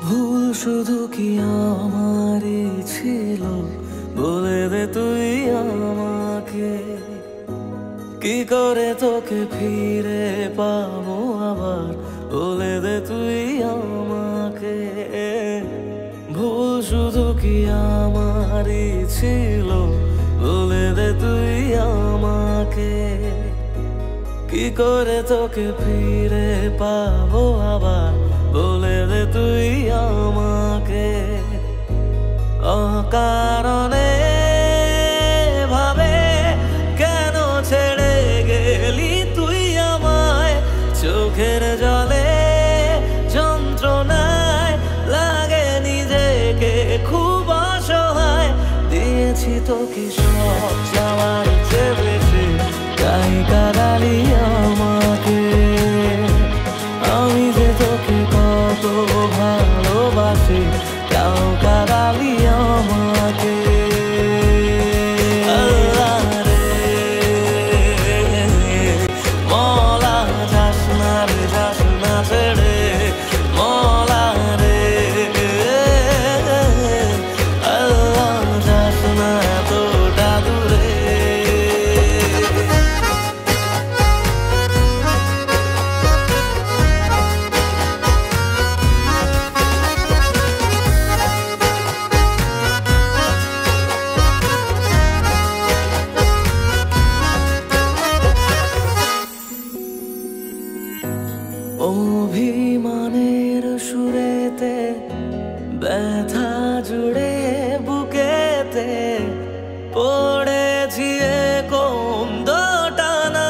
ভুল শুধু কি আমারই ছিল, বলে দে তুই আমাকে। কি করে তোকে ফিরে পাবো আবার, বলে দে তুই আমাকে। ভুল শুধু কি আমারই ছিল, বলে দে তুই আমাকে। কি করে তোকে ফিরে পাবো আবার, বলে দে তুই আমাকে। অকারণে ভাবে কেন ছেড়ে গেলি তুই আমায়, চোখের জলে যন্ত্রণায় লাগে নিজেকে খুব অসহায়। দিয়েছি তোকে সব চাওয়ার চেয়ে বেশি, তাই কাঁদালি আমাকে। আমি যে তোকে কত ভালোবাসি, তাও কাঁদালি আমাকে। আল্লাহ রে মলা, যাস না রে, যাস না ছেড়ে মলা রে। আল্লাহ যাস না এতটা দূরে। অভিমানের সুরেতে ব্যথা জুড়ে বুকেতে পড়েছি কোন দোটানা।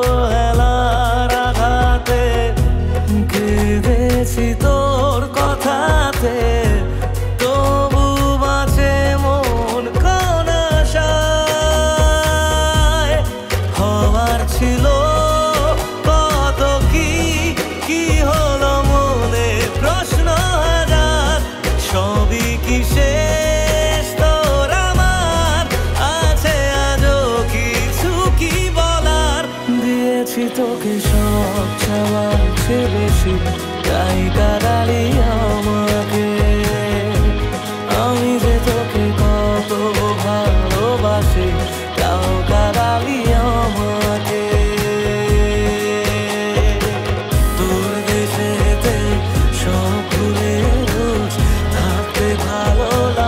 অবহেলার আঘাতে কেঁদেছি তোর কথাতে, তবু বাঁচে মন কোন আশায়। হওয়ার ছিল কত কি, কি হলো মনে প্রশ্ন হাজার। সবই কি শেষ তোর আমার, আছে আজও কিছু কি বলার। দিয়েছি তোকে সব চাওয়ার চেয়ে বেশি, তাই কাঁদালি আমাকে। আমি যে তোকে কত ভালোবাসি, তাও কাঁদালি আমাকে। তোর দেশেতে সব ভুলে রোজ থাকতে ভালো লাগে।